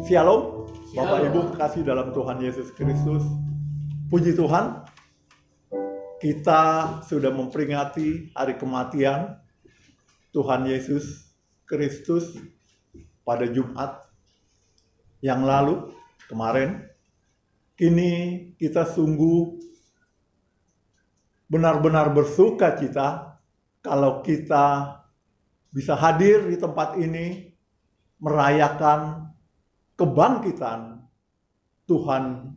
Shalom, Bapak Ibu kekasih dalam Tuhan Yesus Kristus. Puji Tuhan, kita sudah memperingati hari kematian Tuhan Yesus Kristus pada Jumat yang lalu, kemarin. Kini kita sungguh benar-benar bersuka cita kalau kita bisa hadir di tempat ini merayakan kebangkitan Tuhan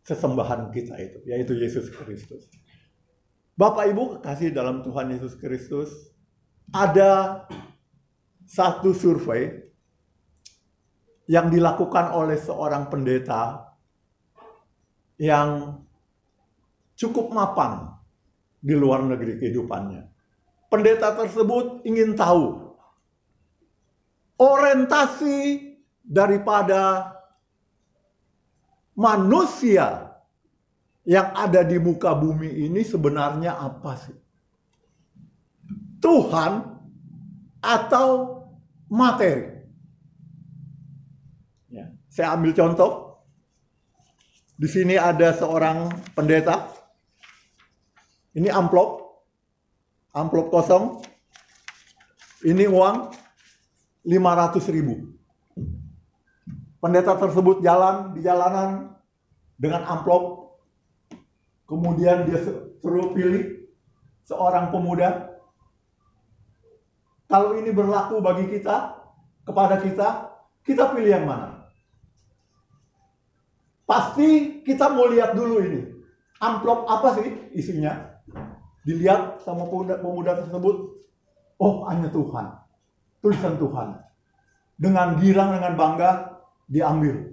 sesembahan kita itu, yaitu Yesus Kristus. Bapak Ibu kekasih dalam Tuhan Yesus Kristus, ada satu survei yang dilakukan oleh seorang pendeta yang cukup mapan di luar negeri kehidupannya. Pendeta tersebut ingin tahu orientasi daripada manusia yang ada di muka bumi ini sebenarnya apa sih? Tuhan atau materi? Ya, saya ambil contoh. Di sini ada seorang pendeta. Ini amplop kosong. Ini uang 500.000. Pendeta tersebut jalan di jalanan dengan amplop. Kemudian dia suruh pilih seorang pemuda. Kalau ini berlaku bagi kita, kepada kita pilih yang mana? Pasti kita mau lihat dulu ini. Amplop apa sih isinya? Dilihat sama pemuda tersebut. Oh, hanya Tuhan. Tulisan Tuhan. Dengan girang, dengan bangga, diambil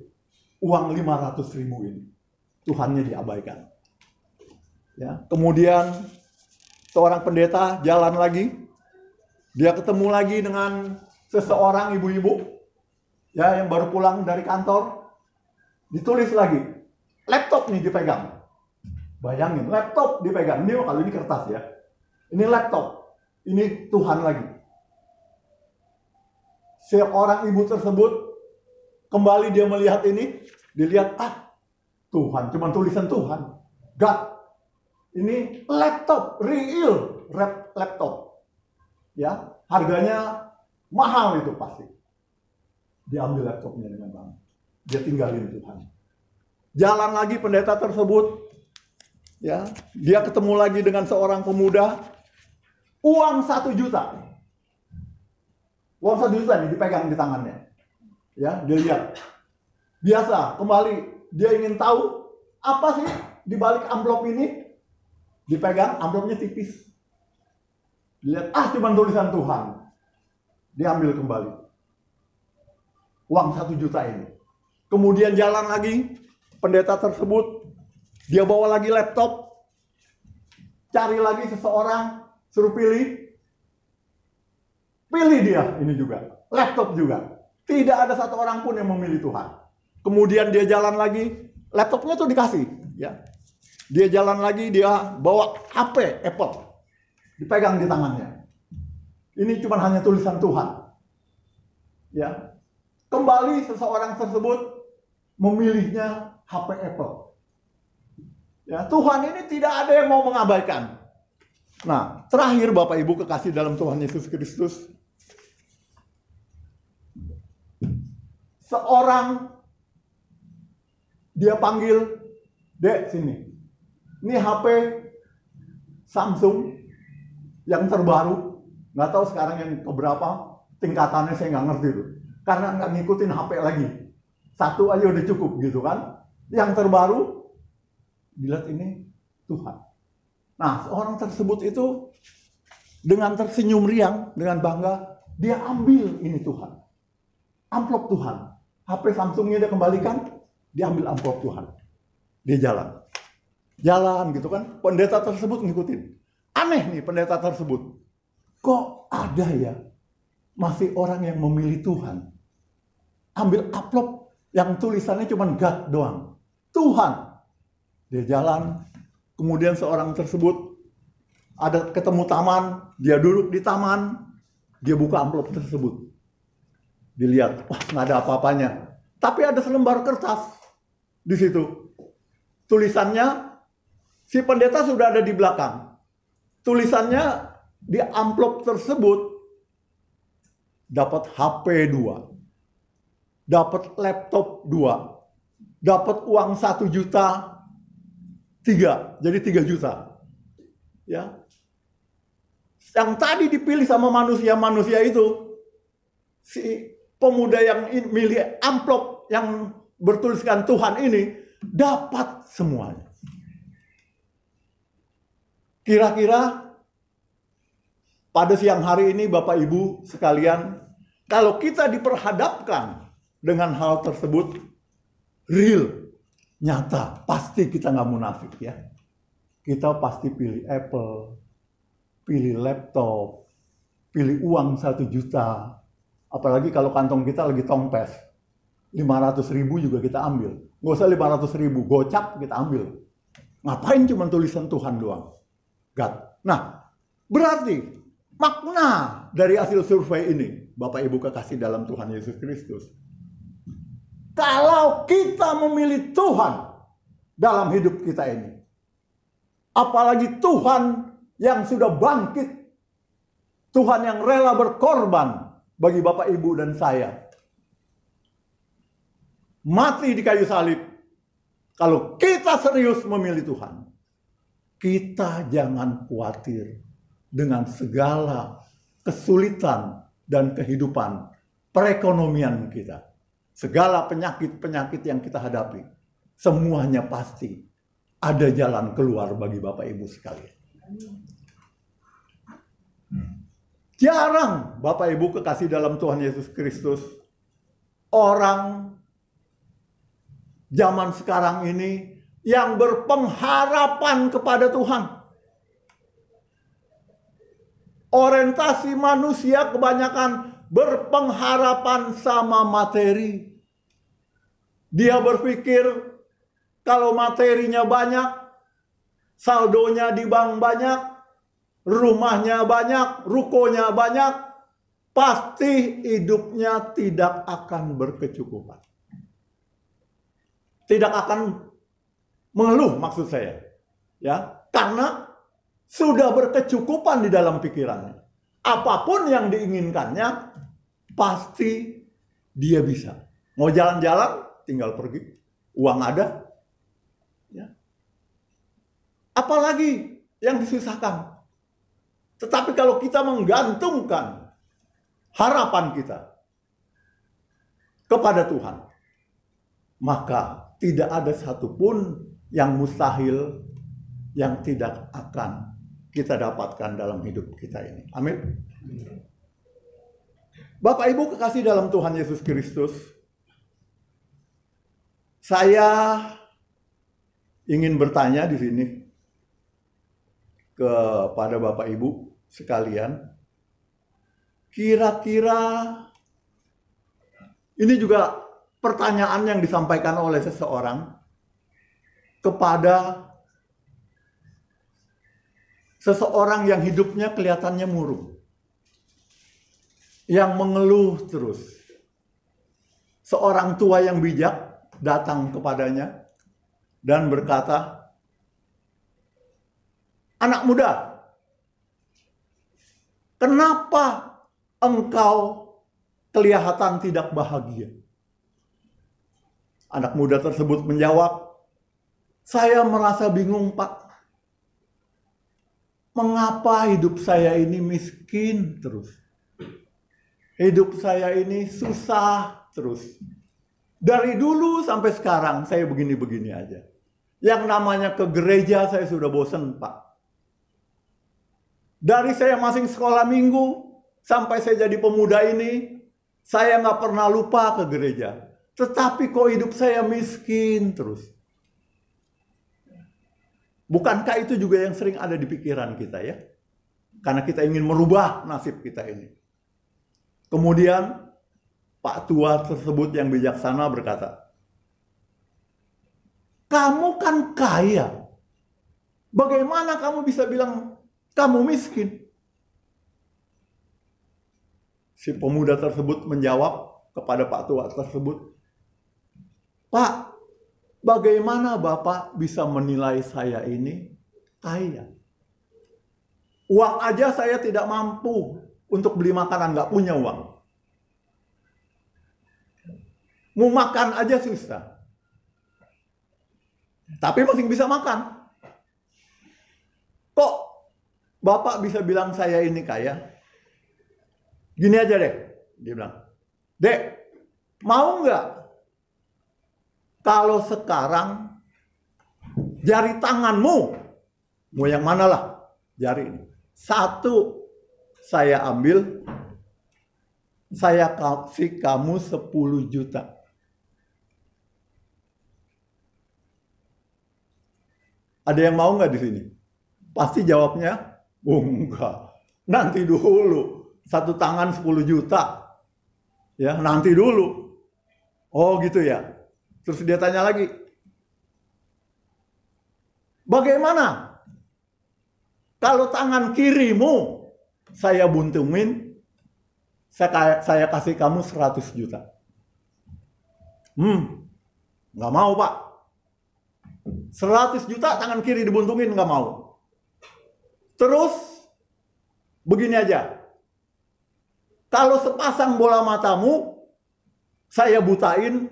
uang 500.000 ini. Tuhannya diabaikan. Ya, kemudian seorang pendeta jalan lagi. Dia ketemu lagi dengan seseorang ibu-ibu ya yang baru pulang dari kantor. Ditulis lagi. Laptop nih dipegang. Bayangin, laptop dipegang. Ini kalau ini kertas ya. Ini laptop. Ini Tuhan lagi. Seorang ibu tersebut kembali dia melihat ini, dilihat Tuhan, cuma tulisan Tuhan. God. Ini laptop, real laptop. Ya, harganya mahal itu pasti. Dia ambil laptopnya dengan bangga. Dia tinggalin Tuhan. Jalan lagi pendeta tersebut, ya, dia ketemu lagi dengan seorang pemuda, uang 1 juta. Uang 1 juta nih dipegang di tangannya. Ya, dia lihat. Biasa, kembali dia ingin tahu apa sih di balik amplop ini. Dipegang, amplopnya tipis. Dilihat, cuma tulisan Tuhan. Diambil kembali. Uang 1 juta ini. Kemudian jalan lagi, pendeta tersebut, dia bawa lagi laptop. Cari lagi seseorang, suruh pilih. Pilih dia, ini juga. Laptop juga. Tidak ada satu orang pun yang memilih Tuhan. Kemudian dia jalan lagi, laptopnya tuh dikasih, ya. Dia jalan lagi, dia bawa HP Apple, dipegang di tangannya. Ini cuma hanya tulisan Tuhan, ya. Kembali seseorang tersebut memilihnya HP Apple. Ya, Tuhan ini tidak ada yang mau mengabaikan. Nah, terakhir Bapak Ibu kekasih dalam Tuhan Yesus Kristus. Seorang dia panggil, "Dek, sini. Ini HP Samsung yang terbaru. Nggak tahu sekarang yang keberapa tingkatannya, saya nggak ngerti tuh. Karena nggak ngikutin HP lagi. Satu aja udah cukup gitu kan. Yang terbaru, dilihat ini Tuhan." Nah, seorang tersebut itu dengan tersenyum riang, dengan bangga, dia ambil ini Tuhan. Amplop Tuhan. HP Samsungnya dia kembalikan, dia ambil amplop Tuhan. Dia jalan. Jalan gitu kan. Pendeta tersebut ngikutin. Aneh nih pendeta tersebut. Kok ada ya masih orang yang memilih Tuhan? Ambil amplop yang tulisannya cuma God doang. Tuhan. Dia jalan. Kemudian seorang tersebut ada ketemu taman, dia duduk di taman, dia buka amplop tersebut. Dilihat, wah nggak ada apa-apanya. Tapi ada selembar kertas di situ. Tulisannya, si pendeta sudah ada di belakang. Tulisannya di amplop tersebut, dapat HP 2, dapat laptop 2, dapat uang 1 juta 3, jadi 3 juta. Ya. Yang tadi dipilih sama manusia-manusia itu, si pemuda yang milih amplop yang bertuliskan Tuhan ini dapat semuanya. Kira-kira pada siang hari ini Bapak Ibu sekalian, kalau kita diperhadapkan dengan hal tersebut, real, nyata, pasti kita nggak munafik ya. Kita pasti pilih Apple, pilih laptop, pilih uang 1 juta. Apalagi kalau kantong kita lagi tongpes, 500.000 juga kita ambil. Nggak usah 500.000, gocap kita ambil. Ngapain cuma tulisan Tuhan doang? God. Nah, berarti makna dari hasil survei ini, Bapak Ibu kekasih dalam Tuhan Yesus Kristus, kalau kita memilih Tuhan dalam hidup kita ini, apalagi Tuhan yang sudah bangkit, Tuhan yang rela berkorban bagi Bapak Ibu dan saya, mati di kayu salib. Kalau kita serius memilih Tuhan, kita jangan khawatir dengan segala kesulitan dan kehidupan perekonomian kita. Segala penyakit-penyakit yang kita hadapi, semuanya pasti ada jalan keluar bagi Bapak Ibu sekalian. Jarang Bapak Ibu kekasih dalam Tuhan Yesus Kristus, orang zaman sekarang ini yang berpengharapan kepada Tuhan. Orientasi manusia kebanyakan berpengharapan sama materi. Dia berpikir kalau materinya banyak, saldonya di bank banyak, rumahnya banyak, rukonya banyak, pasti hidupnya tidak akan berkecukupan. Tidak akan mengeluh maksud saya. Ya, karena sudah berkecukupan di dalam pikirannya. Apapun yang diinginkannya, pasti dia bisa. Mau jalan-jalan, tinggal pergi. Uang ada. Ya. Apalagi yang disusahkan. Tetapi kalau kita menggantungkan harapan kita kepada Tuhan, maka tidak ada satupun yang mustahil yang tidak akan kita dapatkan dalam hidup kita ini. Amin. Bapak Ibu kekasih dalam Tuhan Yesus Kristus, saya ingin bertanya di sini kepada Bapak Ibu sekalian, kira-kira ini juga pertanyaan yang disampaikan oleh seseorang kepada seseorang yang hidupnya kelihatannya murung, yang mengeluh terus. Seorang tua yang bijak datang kepadanya dan berkata, "Anak muda, kenapa engkau kelihatan tidak bahagia?" Anak muda tersebut menjawab, "Saya merasa bingung, Pak. Mengapa hidup saya ini miskin terus? Hidup saya ini susah terus. Dari dulu sampai sekarang saya begini-begini aja. Yang namanya ke gereja saya sudah bosen, Pak. Dari saya masih sekolah minggu sampai saya jadi pemuda ini, saya nggak pernah lupa ke gereja. Tetapi kok hidup saya miskin terus." Bukankah itu juga yang sering ada di pikiran kita ya? Karena kita ingin merubah nasib kita ini. Kemudian Pak tua tersebut yang bijaksana berkata, "Kamu kan kaya. Bagaimana kamu bisa bilang kamu miskin?" Si pemuda tersebut menjawab kepada Pak tua tersebut, Pak, bagaimana Bapak bisa menilai saya ini kaya? Uang aja saya tidak mampu untuk beli makanan, nggak punya uang. Mau makan aja susah. Tapi masih bisa makan. Kok Bapak bisa bilang saya ini kaya? Gini aja deh, dia bilang. Dek, mau nggak kalau sekarang jari tanganmu, mau yang mana lah jari ini, satu saya ambil, saya kasih kamu 10 juta. Ada yang mau nggak di sini? Pasti jawabnya, oh enggak, nanti dulu. Satu tangan 10 juta. Ya, nanti dulu. Oh gitu ya. Terus dia tanya lagi. Bagaimana kalau tangan kirimu saya buntungin, saya kasih kamu 100 juta. Nggak mau Pak. 100 juta tangan kiri dibuntungin, nggak mau. Terus begini aja. Kalau sepasang bola matamu saya butain,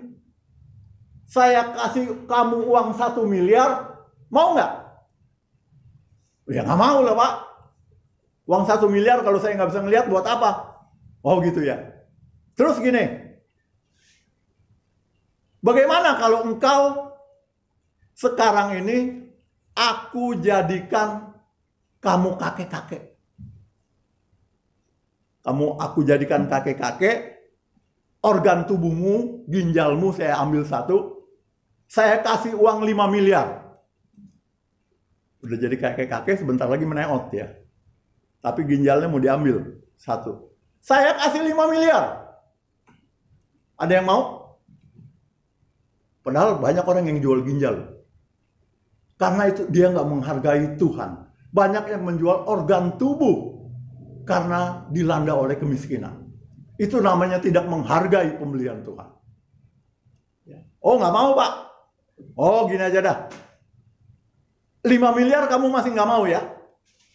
saya kasih kamu uang 1 miliar, mau nggak? Ya nggak mau lah Pak. Uang 1 miliar kalau saya nggak bisa ngeliat buat apa? Oh gitu ya. Terus gini, bagaimana kalau engkau sekarang ini aku jadikan kamu kakek-kakek? Aku jadikan kakek-kakek, organ tubuhmu, ginjalmu saya ambil 1, saya kasih uang 5 miliar. Udah jadi kakek-kakek, sebentar lagi meneot ya. Tapi ginjalnya mau diambil 1. Saya kasih 5 miliar. Ada yang mau? Padahal banyak orang yang jual ginjal. Karena itu dia nggak menghargai Tuhan. Banyak yang menjual organ tubuh karena dilanda oleh kemiskinan. Itu namanya tidak menghargai pembelian Tuhan. Oh nggak mau Pak. Oh gini aja dah. 5 miliar kamu masih nggak mau ya?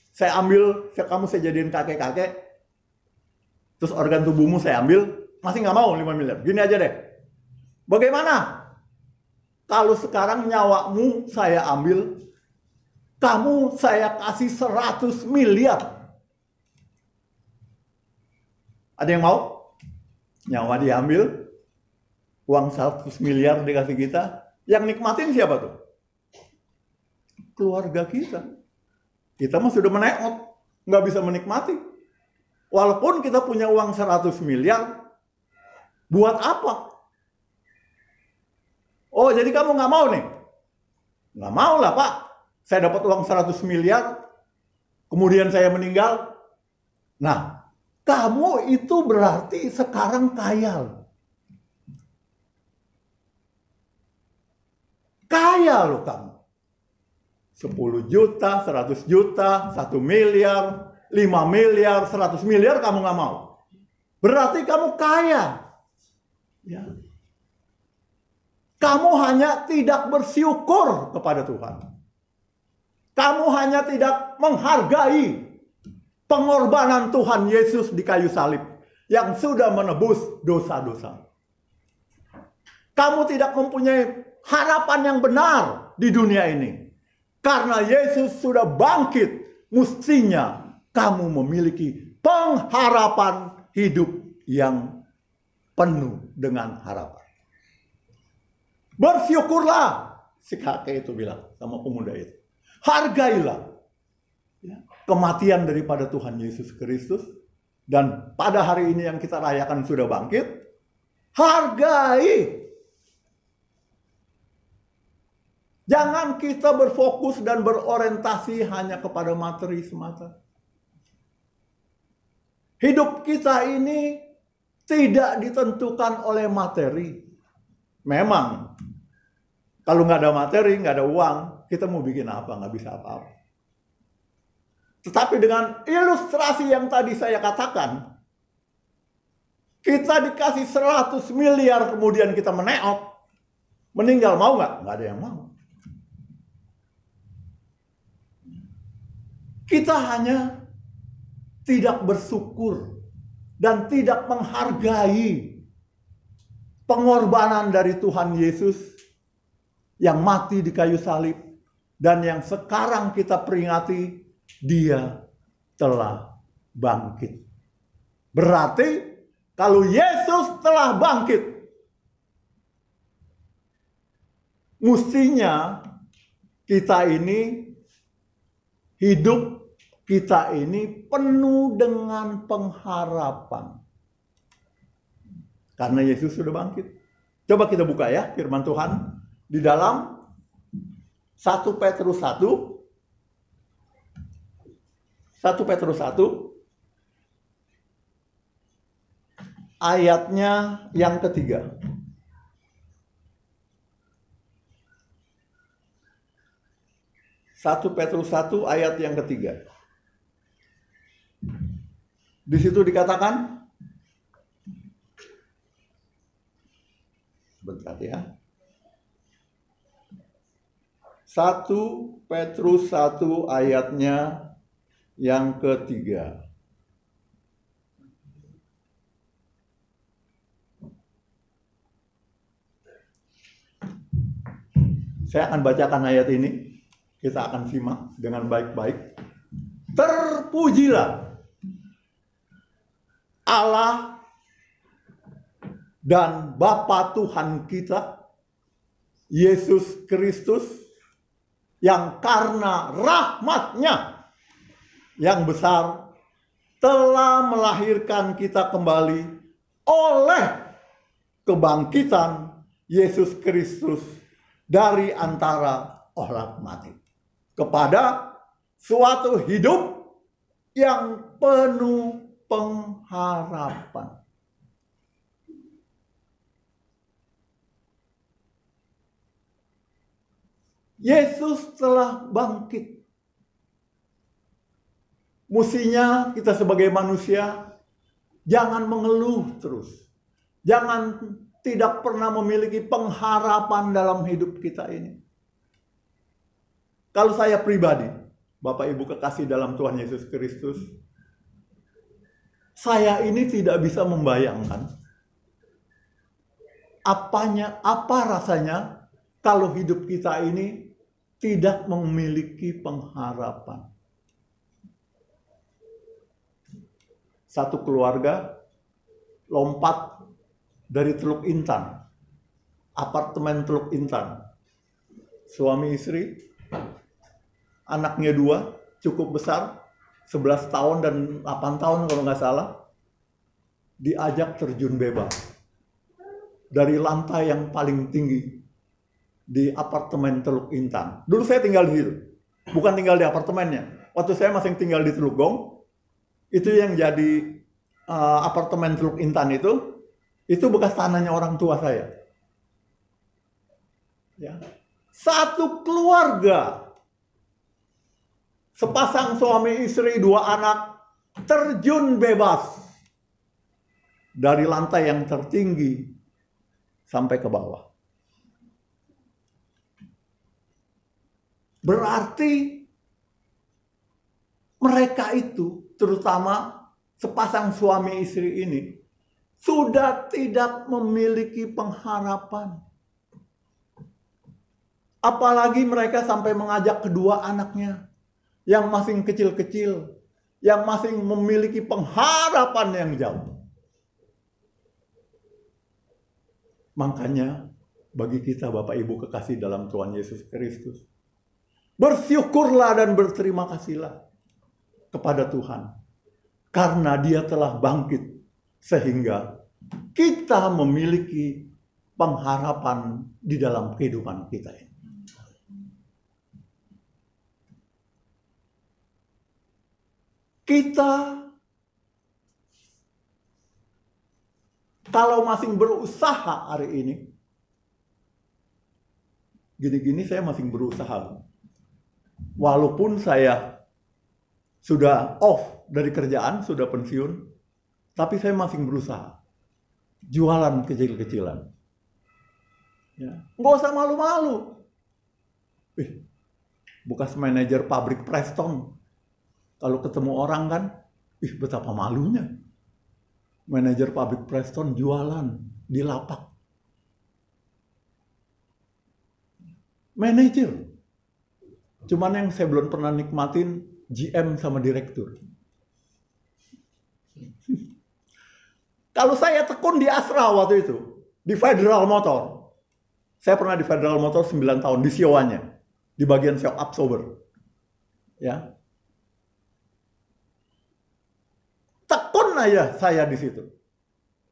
Saya ambil, kamu saya jadiin kakek-kakek. Terus organ tubuhmu saya ambil, masih nggak mau 5 miliar. Gini aja deh. Bagaimana kalau sekarang nyawamu saya ambil, kamu saya kasih 100 miliar. Ada yang mau? Nyawa diambil, uang 100 miliar dikasih kita. Yang nikmatin siapa tuh? Keluarga kita. Kita mah sudah meneot, nggak bisa menikmati. Walaupun kita punya uang 100 miliar, buat apa? Oh jadi kamu nggak mau nih? Nggak mau lah Pak. Saya dapat uang 100 miliar, kemudian saya meninggal. Nah, kamu itu berarti sekarang kaya. Kaya loh kamu. 10 juta, 100 juta, 1 miliar, 5 miliar, 100 miliar kamu nggak mau. Berarti kamu kaya. Ya. Kamu hanya tidak bersyukur kepada Tuhan. Kamu hanya tidak menghargai pengorbanan Tuhan Yesus di kayu salib yang sudah menebus dosa-dosa. Kamu tidak mempunyai harapan yang benar di dunia ini. Karena Yesus sudah bangkit, mestinya kamu memiliki pengharapan hidup yang penuh dengan harapan. Bersyukurlah, si kakek itu bilang sama pemuda itu. Hargailah kematian daripada Tuhan Yesus Kristus. Dan pada hari ini yang kita rayakan sudah bangkit. Hargai. Jangan kita berfokus dan berorientasi hanya kepada materi semata. Hidup kita ini tidak ditentukan oleh materi. Memang, kalau nggak ada materi, nggak ada uang, kita mau bikin apa? Nggak bisa apa-apa. Tetapi dengan ilustrasi yang tadi saya katakan, kita dikasih 100 miliar kemudian kita meneot. meninggal, mau nggak? Nggak ada yang mau. Kita hanya tidak bersyukur dan tidak menghargai pengorbanan dari Tuhan Yesus yang mati di kayu salib dan yang sekarang kita peringati, Dia telah bangkit. Berarti kalau Yesus telah bangkit, mestinya kita ini hidup, kita ini penuh dengan pengharapan. Karena Yesus sudah bangkit. Coba kita buka ya firman Tuhan di dalam 1 Petrus 1. 1 Petrus 1 ayatnya yang ketiga. 1 Petrus 1 ayat yang ketiga. Di situ dikatakan, sebentar ya. 1 Petrus 1 ayatnya yang ketiga. Saya akan bacakan ayat ini. Kita akan simak dengan baik-baik. Terpujilah Allah dan Bapa Tuhan kita, Yesus Kristus, yang karena rahmat-Nya yang besar telah melahirkan kita kembali oleh kebangkitan Yesus Kristus dari antara orang mati kepada suatu hidup yang penuh pengharapan. Yesus telah bangkit. Mestinya kita sebagai manusia jangan mengeluh terus. Jangan tidak pernah memiliki pengharapan dalam hidup kita ini. Kalau saya pribadi, Bapak Ibu kekasih dalam Tuhan Yesus Kristus, saya ini tidak bisa membayangkan apa rasanya kalau hidup kita ini tidak memiliki pengharapan. Satu keluarga lompat dari Teluk Intan, apartemen Teluk Intan. Suami istri, anaknya 2, cukup besar, 11 tahun dan 8 tahun kalau nggak salah, diajak terjun bebas dari lantai yang paling tinggi di apartemen Teluk Intan. Dulu saya tinggal di situ, bukan tinggal di apartemennya. Waktu saya masih tinggal di Teluk Gong, itu yang jadi apartemen Teluk Intan itu bekas tanahnya orang tua saya. Ya. Satu keluarga, sepasang suami istri, 2 anak, terjun bebas dari lantai yang tertinggi sampai ke bawah. Berarti mereka itu, terutama sepasang suami istri ini, sudah tidak memiliki pengharapan. Apalagi mereka sampai mengajak kedua anaknya yang masih kecil-kecil, yang masih memiliki pengharapan yang jauh. Makanya bagi kita Bapak Ibu kekasih dalam Tuhan Yesus Kristus, bersyukurlah dan berterima kasihlah kepada Tuhan karena Dia telah bangkit sehingga kita memiliki pengharapan di dalam kehidupan kita ini. Kita kalau masih berusaha hari ini, gini-gini saya masih berusaha. Walaupun saya sudah off dari kerjaan, sudah pensiun, tapi saya masih berusaha. Jualan kecil-kecilan. Ya. Nggak usah malu-malu. Bekas manajer pabrik Preston. Kalau ketemu orang kan, betapa malunya. Manajer pabrik Preston jualan di lapak. Manajer. Cuman yang saya belum pernah nikmatin GM sama direktur. Kalau saya tekun di Astra waktu itu, di Federal Motor. Saya pernah di Federal Motor 9 tahun, di Sioanya. Di bagian shock absorber. Ya. Tekun aja saya di situ.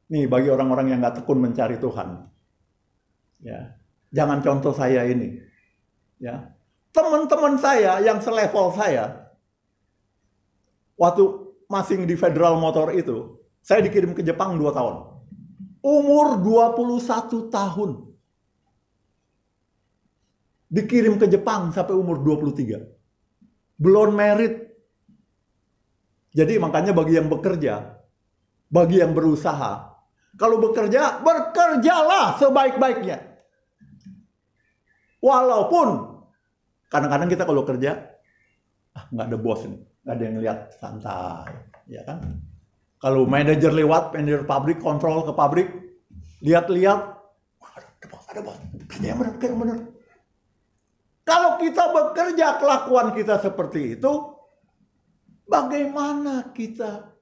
Nih, bagi orang-orang yang nggak tekun mencari Tuhan. Ya. Jangan contoh saya ini. Ya. Teman-teman saya yang selevel saya, waktu masih di Federal Motor itu, saya dikirim ke Jepang 2 tahun. Umur 21 tahun. Dikirim ke Jepang sampai umur 23. Belum married. Jadi makanya bagi yang bekerja, bagi yang berusaha, kalau bekerja, bekerjalah sebaik-baiknya. Walaupun kadang-kadang kita kalau kerja, nggak ada bos nih, nggak ada yang lihat, santai, ya kan? Kalau manajer lewat, manajer pabrik, kontrol ke pabrik, lihat-lihat, ada bos, kerja yang benar. Kalau kita bekerja, kelakuan kita seperti itu, bagaimana kita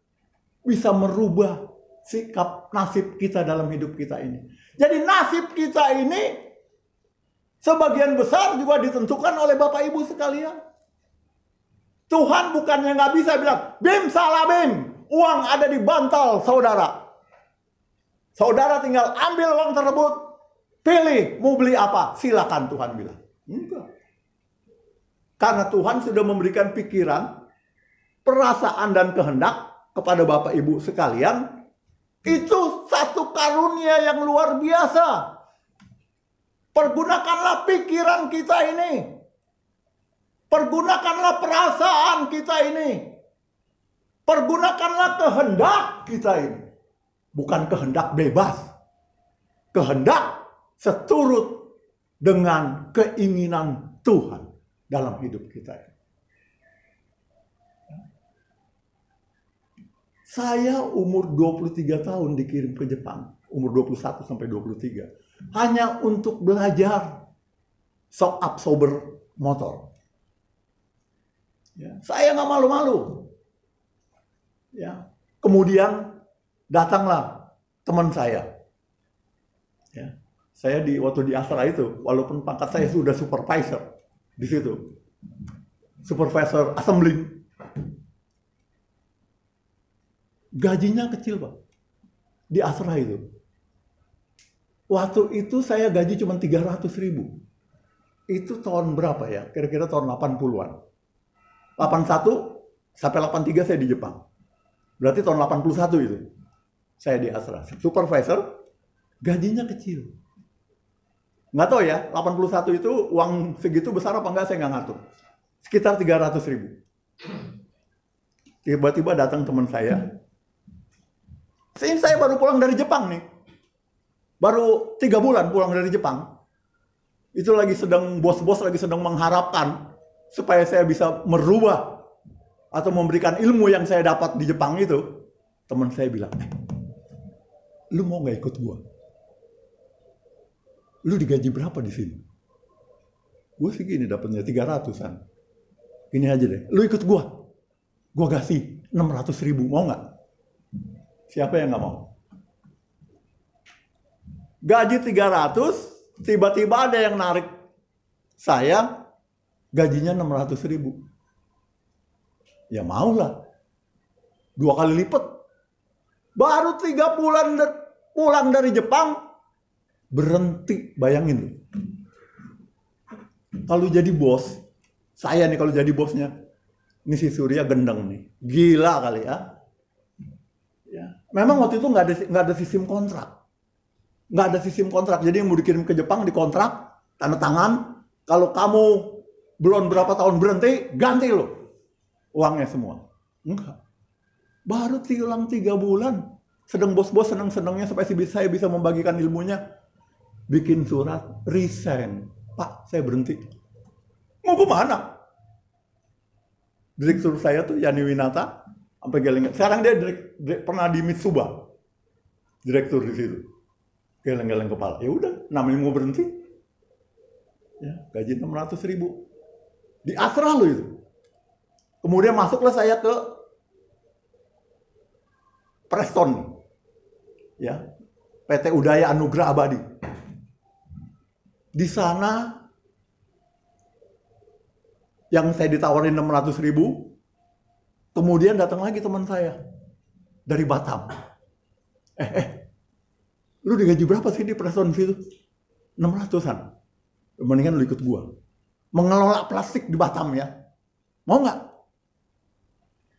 bisa merubah sikap nasib kita dalam hidup kita ini? Jadi nasib kita ini sebagian besar juga ditentukan oleh Bapak Ibu sekalian. Tuhan bukannya nggak bisa bilang, Bim salah Bim, uang ada di bantal saudara. Saudara tinggal ambil uang tersebut, pilih mau beli apa, silakan Tuhan bilang. Enggak. Karena Tuhan sudah memberikan pikiran, perasaan dan kehendak kepada Bapak Ibu sekalian. Itu satu karunia yang luar biasa. Pergunakanlah pikiran kita ini. Pergunakanlah perasaan kita ini. Pergunakanlah kehendak kita ini. Bukan kehendak bebas. Kehendak seturut dengan keinginan Tuhan dalam hidup kita. Saya umur 23 tahun dikirim ke Jepang. Umur 21 sampai 23. Hanya untuk belajar shock absorber motor. Ya, saya nggak malu-malu. Ya. Kemudian datanglah teman saya. Ya. Saya waktu di Astra itu, walaupun pangkat saya sudah supervisor di situ, supervisor assembling, gajinya kecil Pak di Astra itu. Waktu itu saya gaji cuma 300.000. Itu tahun berapa ya? Kira-kira tahun 80-an. 81 sampai 83 saya di Jepang. Berarti tahun 81 itu saya di Astra. Supervisor, gajinya kecil. Nggak tahu ya, 81 itu uang segitu besar apa enggak saya nggak ngatur. Sekitar 300.000. Tiba-tiba datang teman saya. Saya baru pulang dari Jepang nih. Baru 3 bulan pulang dari Jepang. Itu lagi sedang, bos-bos lagi sedang mengharapkan supaya saya bisa merubah atau memberikan ilmu yang saya dapat di Jepang itu. Teman saya bilang, lu mau nggak ikut gua? Lu digaji berapa di sini? Gue segini dapatnya 300-an. Ini aja deh, lu ikut gue kasih 600.000, mau nggak? Siapa yang nggak mau? Gaji 300, tiba-tiba ada yang narik saya, gajinya 600.000. Ya maulah, 2 kali lipat. Baru 3 bulan pulang dari Jepang, berhenti, bayangin. Kalau jadi bos, saya nih kalau jadi bosnya, ini si Surya gendeng nih, gila kali ya. Memang waktu itu nggak ada sistem kontrak, jadi yang mau dikirim ke Jepang dikontrak, tanda tangan. Kalau kamu belum berapa tahun berhenti, ganti lo uangnya semua. Enggak, baru tilang 3 bulan, sedang bos-bos seneng-senengnya supaya saya bisa membagikan ilmunya. bikin surat resign. Pak, saya berhenti. Mau kemana? Direktur saya tuh Yani Winata, sampai geleng. Sekarang dia pernah di Mitsuba, direktur di situ. Geleng-geleng kepala. Ya udah, namanya mau berhenti. Ya, gaji 600.000. Di Asra loh itu. Kemudian masuklah saya ke Preston. Ya, PT Udaya Anugrah Abadi. Di sana yang saya ditawarin 600.000, kemudian datang lagi teman saya dari Batam. Lu digaji berapa sih di Preston situ? 600-an. Mendingan lu ikut gua. Mengelola plastik di Batam ya. Mau nggak?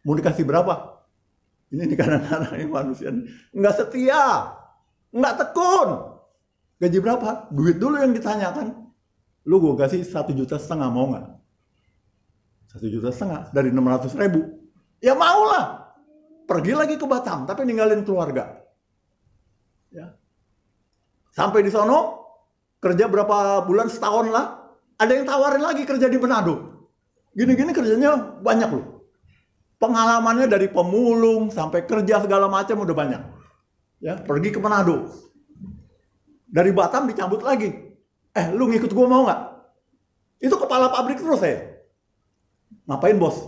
Mau dikasih berapa? Ini kadang-kadang manusia nggak setia, nggak tekun. Gaji berapa? Duit dulu yang ditanyakan. Lu gua kasih 1,5 juta, mau nggak? 1,5 juta dari 600.000. Ya mau lah. Pergi lagi ke Batam, tapi ninggalin keluarga. Ya. Sampai di sono, kerja berapa bulan, setahun lah. Ada yang tawarin lagi kerja di Manado. Gini-gini kerjanya banyak loh. Pengalamannya dari pemulung sampai kerja segala macam udah banyak. Ya, pergi ke Manado. Dari Batam dicabut lagi. Lu ngikut gue mau nggak? Itu kepala pabrik terus saya. Ngapain bos?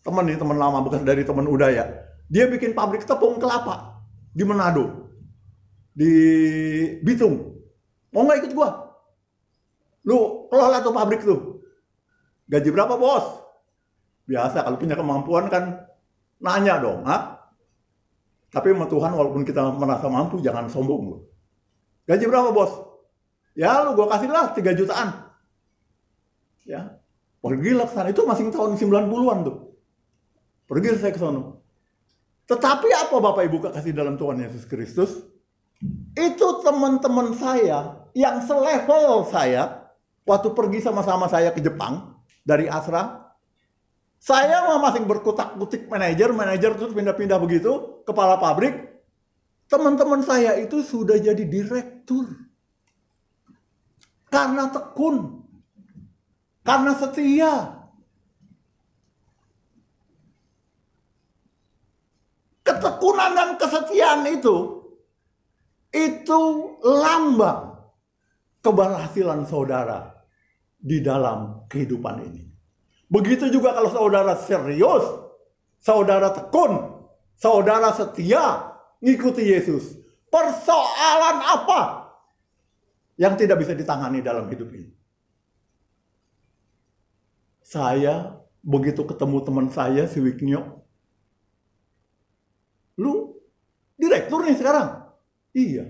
Temen lama bekas dari teman Udaya. Dia bikin pabrik tepung kelapa di Manado. Di Bitung. Mau nggak ikut gue? Lu kelola tuh pabrik tuh. Gaji berapa bos? Biasa kalau punya kemampuan kan nanya dong, ha? Tapi sama Tuhan walaupun kita merasa mampu jangan sombong loh. Gaji berapa bos? Ya lu gue kasih lah 3 jutaan. Ya. Pergilah ke sana. Itu masih tahun 90-an tuh. Pergi saya ke sana. Tetapi apa Bapak Ibu kasih dalam Tuhan Yesus Kristus? Itu teman-teman saya yang selevel saya waktu pergi sama-sama saya ke Jepang dari Asra. Saya masih berkutak-kutik manajer terus pindah-pindah begitu, kepala pabrik. Teman-teman saya itu sudah jadi direktur. Karena tekun. Karena setia. Ketekunan dan kesetiaan itu lambang keberhasilan saudara di dalam kehidupan ini. Begitu juga kalau saudara serius, saudara tekun, saudara setia ngikuti Yesus. Persoalan apa yang tidak bisa ditangani dalam hidup ini? Saya begitu ketemu teman saya si Wiknyo, lu direktur nih sekarang? Iya,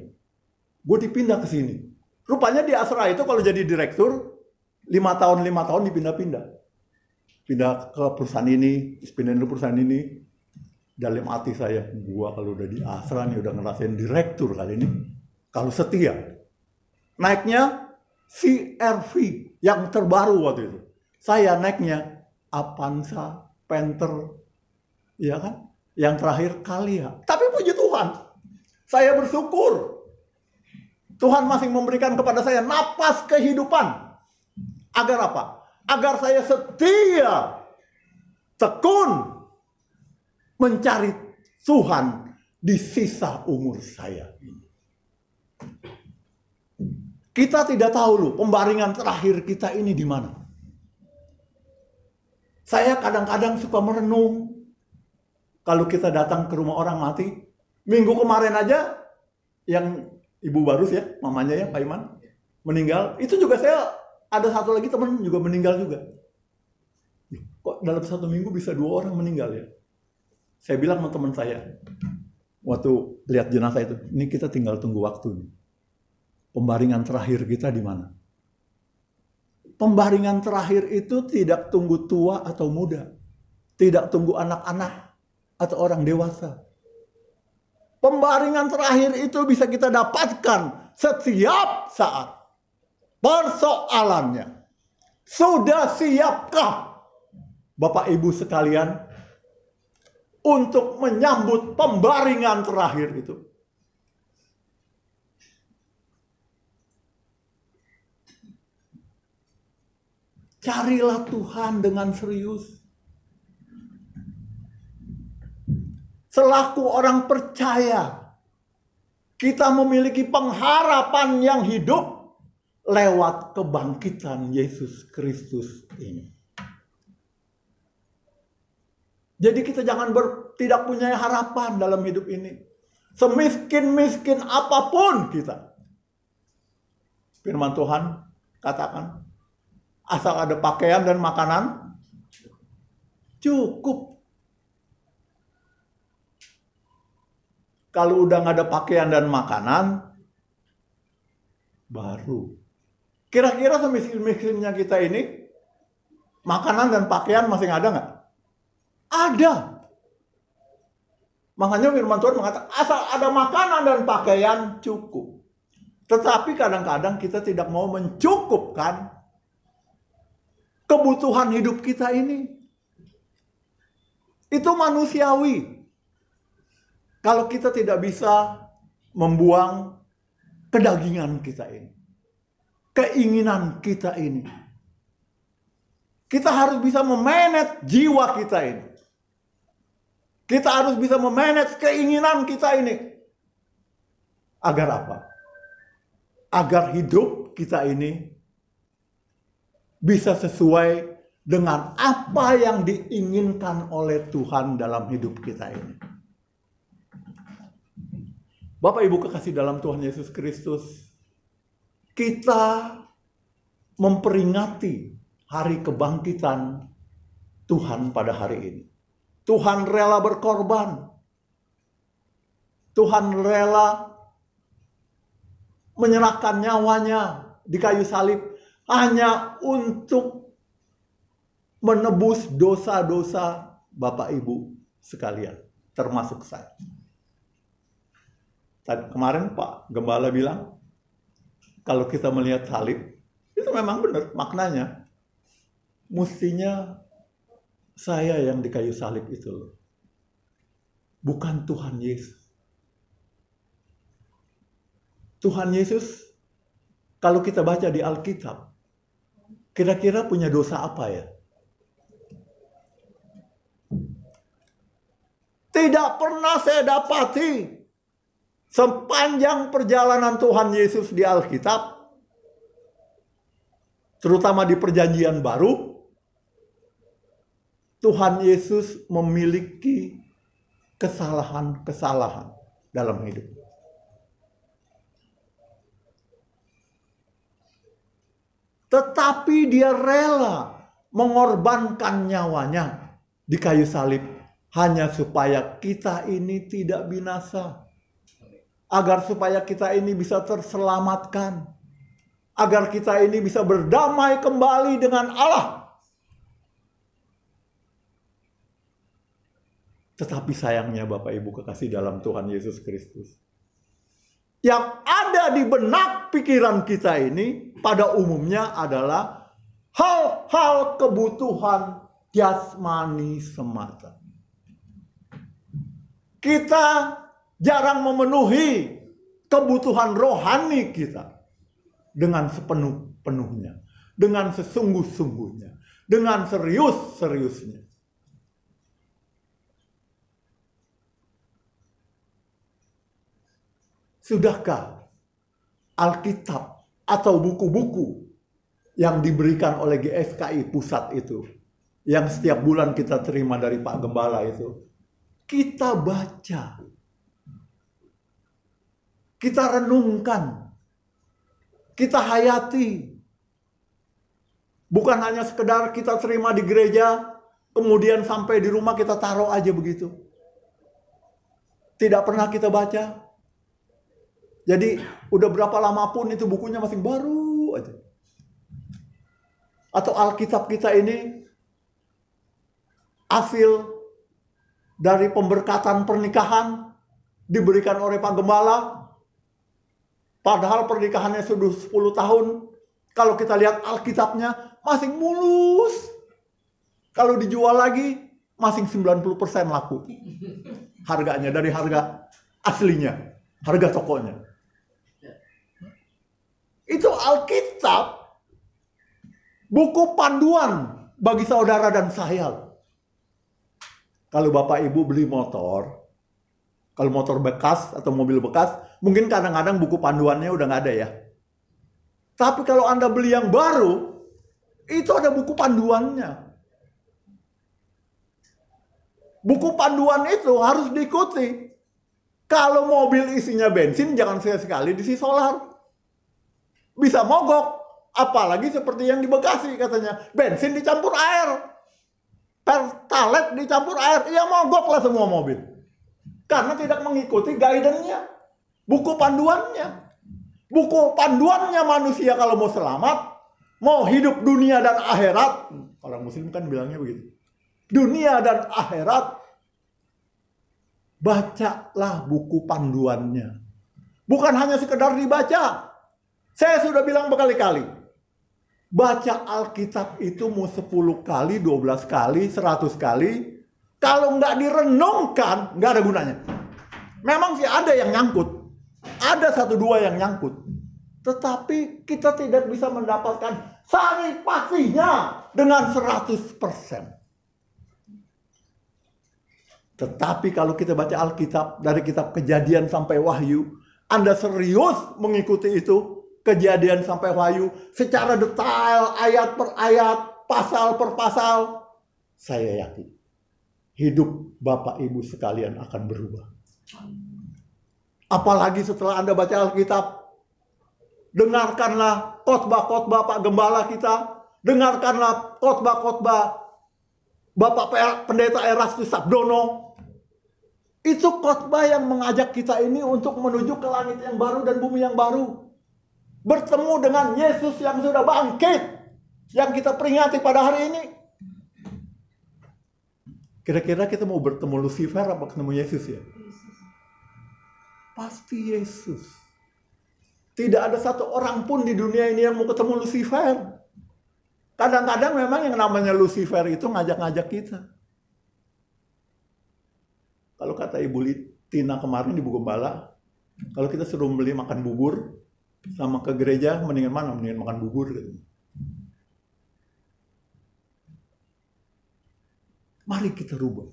gue dipindah ke sini. Rupanya di Asra itu kalau jadi direktur 5 tahun dipindah-pindah. Pindah ke perusahaan ini, pindah ke perusahaan ini. Dalam hati saya, gua kalau udah di Asra nih udah ngerasain direktur kali ini. Kalau setia. Naiknya CR-V yang terbaru waktu itu. Saya naiknya Avanza, Panther, ya kan? Yang terakhir Kalia. Tapi puji Tuhan, saya bersyukur. Tuhan masih memberikan kepada saya napas kehidupan. Agar apa? Agar saya setia, tekun, mencari Tuhan di sisa umur saya ini. Kita tidak tahu loh pembaringan terakhir kita ini di mana. Saya kadang-kadang suka merenung. Kalau kita datang ke rumah orang mati. Minggu kemarin aja yang Ibu Barus ya, mamanya ya Pak Iman, meninggal. Itu juga saya ada satu lagi teman juga meninggal juga. Kok dalam 1 minggu bisa 2 orang meninggal ya? Saya bilang sama teman saya, waktu lihat jenazah itu, ini kita tinggal tunggu waktu nih. Pembaringan terakhir kita di mana? Pembaringan terakhir itu tidak tunggu tua atau muda. Tidak tunggu anak-anak atau orang dewasa. Pembaringan terakhir itu bisa kita dapatkan setiap saat. Persoalannya, sudah siapkah Bapak Ibu sekalian untuk menyambut pembaringan terakhir itu? Carilah Tuhan dengan serius. Selaku orang percaya, kita memiliki pengharapan yang hidup lewat kebangkitan Yesus Kristus ini. Jadi kita jangan tidak punya harapan dalam hidup ini. Semiskin-miskin apapun kita. Firman Tuhan katakan, asal ada pakaian dan makanan, cukup. Kalau udah nggak ada pakaian dan makanan, baru. Kira-kira semiskin-miskinnya kita ini, makanan dan pakaian masih ada nggak? Ada. Makanya firman Tuhan mengatakan, asal ada makanan dan pakaian, cukup. Tetapi kadang-kadang kita tidak mau mencukupkan kebutuhan hidup kita ini. Itu manusiawi. Kalau kita tidak bisa membuang kedagingan kita ini, keinginan kita ini, kita harus bisa memanage jiwa kita ini. Kita harus bisa memanage keinginan kita ini. Agar apa? Agar hidup kita ini bisa sesuai dengan apa yang diinginkan oleh Tuhan dalam hidup kita ini. Bapak Ibu kekasih dalam Tuhan Yesus Kristus, kita memperingati hari kebangkitan Tuhan pada hari ini. Tuhan rela berkorban. Tuhan rela menyerahkan nyawanya di kayu salib hanya untuk menebus dosa-dosa Bapak Ibu sekalian, termasuk saya. Kemarin Pak Gembala bilang, kalau kita melihat salib, itu memang benar maknanya. Mestinya saya yang di kayu salib itu loh. Bukan Tuhan Yesus. Tuhan Yesus, kalau kita baca di Alkitab, kira-kira punya dosa apa ya? Tidak pernah saya dapati sepanjang perjalanan Tuhan Yesus di Alkitab, terutama di Perjanjian Baru, Tuhan Yesus memiliki kesalahan-kesalahan dalam hidup. Tetapi dia rela mengorbankan nyawanya di kayu salib hanya supaya kita ini tidak binasa. Agar supaya kita ini bisa terselamatkan. Agar kita ini bisa berdamai kembali dengan Allah. Tetapi sayangnya Bapak Ibu kekasih dalam Tuhan Yesus Kristus, yang ada di benak pikiran kita ini pada umumnya adalah hal-hal kebutuhan jasmani semata. Kita jarang memenuhi kebutuhan rohani kita dengan sepenuh-penuhnya, dengan sesungguh-sungguhnya, dengan serius-seriusnya. Sudahkah Alkitab atau buku-buku yang diberikan oleh GSKI Pusat itu, yang setiap bulan kita terima dari Pak Gembala itu, kita baca, kita renungkan, kita hayati. Bukan hanya sekedar kita terima di gereja, kemudian sampai di rumah kita taruh aja begitu. Tidak pernah kita baca. Jadi udah berapa lama pun itu bukunya masih baru aja. Atau Alkitab kita ini hasil dari pemberkatan pernikahan diberikan oleh Pak Gembala. Padahal pernikahannya sudah 10 tahun. Kalau kita lihat Alkitabnya masih mulus. Kalau dijual lagi masih 90% laku. Harganya dari harga aslinya, harga tokonya. Itu Alkitab Buku panduan bagi saudara dan saya. Kalau Bapak Ibu beli motor, kalau motor bekas atau mobil bekas, mungkin kadang-kadang buku panduannya udah nggak ada ya. Tapi kalau Anda beli yang baru, itu ada buku panduannya. Buku panduan itu harus diikuti. Kalau mobil isinya bensin, jangan sekali-sekali diisi solar. Bisa mogok. Apalagi seperti yang di Bekasi katanya. Bensin dicampur air. Pertalite dicampur air. Ya mogoklah semua mobil. Karena tidak mengikuti guidance-nya. Buku panduannya. Buku panduannya manusia kalau mau selamat. Mau hidup dunia dan akhirat. Orang muslim kan bilangnya begitu. Dunia dan akhirat. Bacalah buku panduannya. Bukan hanya sekedar dibaca. Saya sudah bilang berkali-kali. Baca Alkitab itu mau 10 kali, 12 kali, 100 kali. Kalau nggak direnungkan, nggak ada gunanya. Memang sih ada yang nyangkut. Ada 1-2 yang nyangkut. Tetapi kita tidak bisa mendapatkan sari pastinya dengan 100%. Tetapi kalau kita baca Alkitab dari kitab Kejadian sampai Wahyu, Anda serius mengikuti itu, Kejadian sampai Wahyu, secara detail, ayat per ayat, pasal per pasal, saya yakin hidup Bapak Ibu sekalian akan berubah. Apalagi setelah Anda baca Alkitab, dengarkanlah khotbah-khotbah Pak Gembala kita, dengarkanlah khotbah-khotbah Bapak Pendeta Erastus Sabdono. Itu khotbah yang mengajak kita ini untuk menuju ke langit yang baru dan bumi yang baru. Bertemu dengan Yesus yang sudah bangkit. Yang kita peringati pada hari ini. Kira-kira kita mau bertemu Lucifer apa ketemu Yesus ya? Pasti Yesus. Tidak ada satu orang pun di dunia ini yang mau ketemu Lucifer. Kadang-kadang memang yang namanya Lucifer itu ngajak-ngajak kita. Kalau kata Ibu Tina kemarin di Bu Gembala, kalau kita suruh beli makan bubur sama ke gereja, mendingan mana? Mendingan makan bubur. Mari kita rubah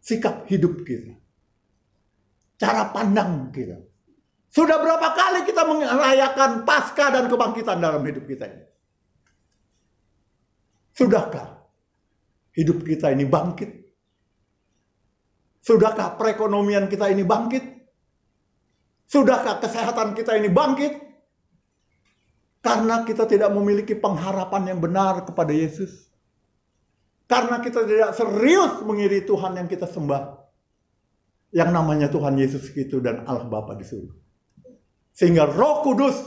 sikap hidup kita, cara pandang kita. Sudah berapa kali kita merayakan Paskah dan kebangkitan dalam hidup kita ini? Sudahkah hidup kita ini bangkit? Sudahkah perekonomian kita ini bangkit? Sudahkah kesehatan kita ini bangkit? Karena kita tidak memiliki pengharapan yang benar kepada Yesus. Karena kita tidak serius mengiri Tuhan yang kita sembah. Yang namanya Tuhan Yesus itu dan Allah Bapa di surga. Sehingga Roh Kudus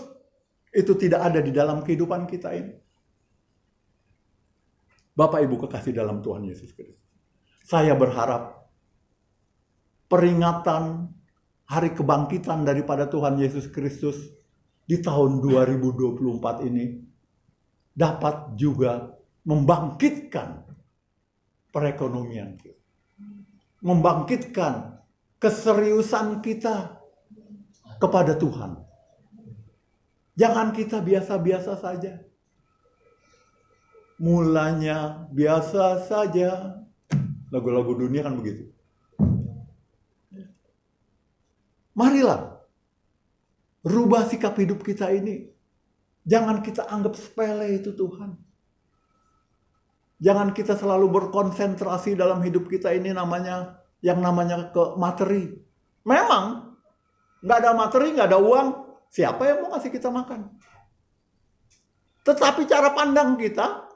itu tidak ada di dalam kehidupan kita ini. Bapak Ibu kekasih dalam Tuhan Yesus Kristus. Saya berharap peringatan hari kebangkitan daripada Tuhan Yesus Kristus di tahun 2024 ini dapat juga membangkitkan perekonomian kita. Membangkitkan keseriusan kita kepada Tuhan. Jangan kita biasa-biasa saja. Mulanya biasa saja. Lagu-lagu dunia kan begitu. Marilah rubah sikap hidup kita ini. Jangan kita anggap sepele itu Tuhan. Jangan kita selalu berkonsentrasi dalam hidup kita ini yang namanya ke materi. Memang nggak ada materi, nggak ada uang, siapa yang mau kasih kita makan? Tetapi cara pandang kita,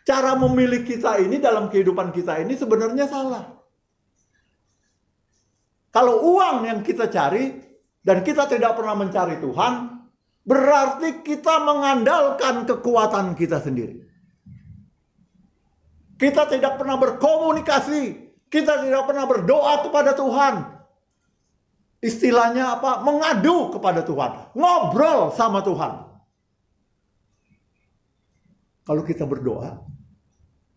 cara memilih kita ini dalam kehidupan kita ini sebenarnya salah. Kalau uang yang kita cari dan kita tidak pernah mencari Tuhan, berarti kita mengandalkan kekuatan kita sendiri. Kita tidak pernah berkomunikasi, kita tidak pernah berdoa kepada Tuhan. Istilahnya apa? Mengadu kepada Tuhan, ngobrol sama Tuhan. Kalau kita berdoa,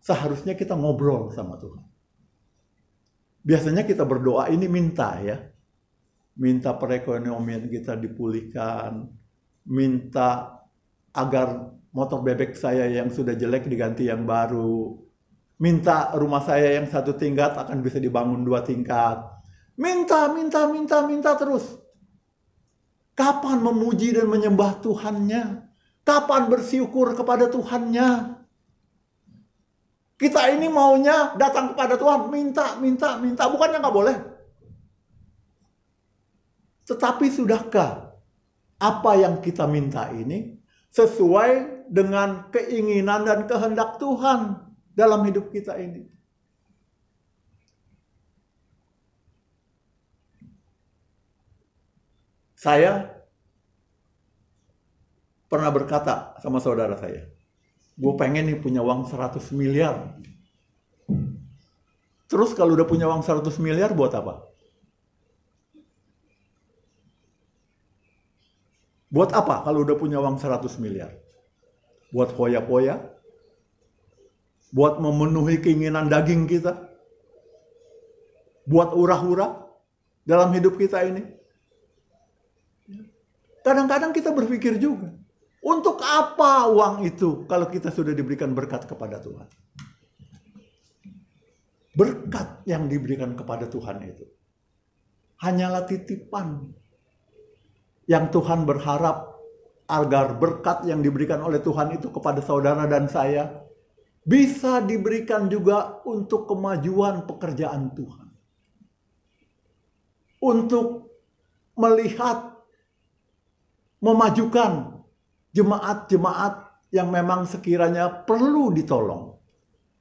seharusnya kita ngobrol sama Tuhan. Biasanya kita berdoa ini minta ya. Minta perekonomian kita dipulihkan. Minta agar motor bebek saya yang sudah jelek diganti yang baru. Minta rumah saya yang 1 tingkat akan bisa dibangun 2 tingkat. Minta terus. Kapan memuji dan menyembah Tuhannya? Kapan bersyukur kepada Tuhannya? Kita ini maunya datang kepada Tuhan, minta. Bukannya nggak boleh. Tetapi sudahkah apa yang kita minta ini sesuai dengan keinginan dan kehendak Tuhan dalam hidup kita ini? Saya pernah berkata sama saudara saya, gue pengen nih punya uang 100 miliar. Terus kalau udah punya uang 100 miliar buat apa? Buat apa kalau udah punya uang 100 miliar? Buat poya-poya? Buat memenuhi keinginan daging kita? Buat hura-hura dalam hidup kita ini? Kadang-kadang kita berpikir juga, untuk apa uang itu kalau kita sudah diberikan berkat kepada Tuhan? Berkat yang diberikan kepada Tuhan itu hanyalah titipan yang Tuhan berharap agar berkat yang diberikan oleh Tuhan itu kepada saudara dan saya bisa diberikan juga untuk kemajuan pekerjaan Tuhan. Untuk melihat, memajukan jemaat-jemaat yang memang sekiranya perlu ditolong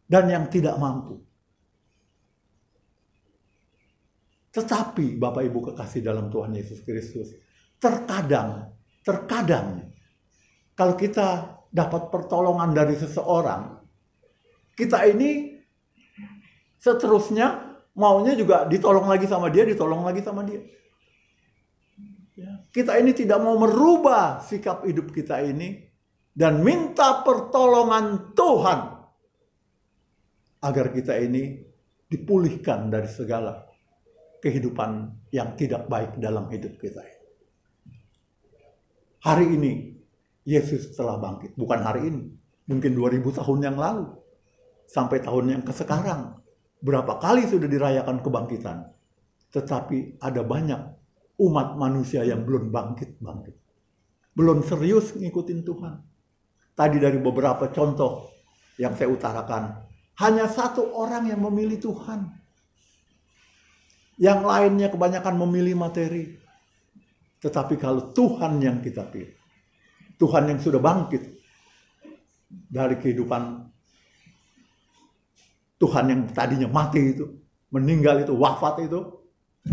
dan yang tidak mampu. Tetapi Bapak Ibu kekasih dalam Tuhan Yesus Kristus, terkadang kalau kita dapat pertolongan dari seseorang, kita ini seterusnya maunya juga ditolong lagi sama dia. Kita ini tidak mau merubah sikap hidup kita ini dan minta pertolongan Tuhan agar kita ini dipulihkan dari segala kehidupan yang tidak baik dalam hidup kita. Hari ini Yesus telah bangkit. Bukan hari ini, mungkin 2000 tahun yang lalu sampai tahun yang sekarang. Berapa kali sudah dirayakan kebangkitan, tetapi ada banyak umat manusia yang belum bangkit. Belum serius ngikutin Tuhan. Tadi dari beberapa contoh yang saya utarakan, hanya 1 orang yang memilih Tuhan. Yang lainnya kebanyakan memilih materi. Tetapi kalau Tuhan yang kita pilih, Tuhan yang sudah bangkit dari kehidupan, Tuhan yang tadinya mati itu, meninggal itu, wafat itu,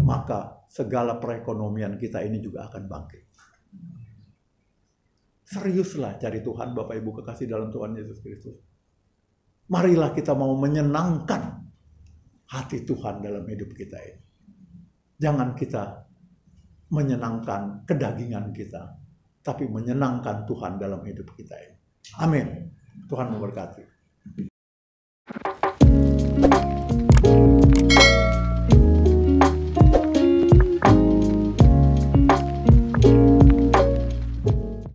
maka segala perekonomian kita ini juga akan bangkit. Seriuslah cari Tuhan, Bapak Ibu kekasih dalam Tuhan Yesus Kristus. Marilah kita mau menyenangkan hati Tuhan dalam hidup kita ini. Jangan kita menyenangkan kedagingan kita, tapi menyenangkan Tuhan dalam hidup kita ini. Amin. Tuhan memberkati.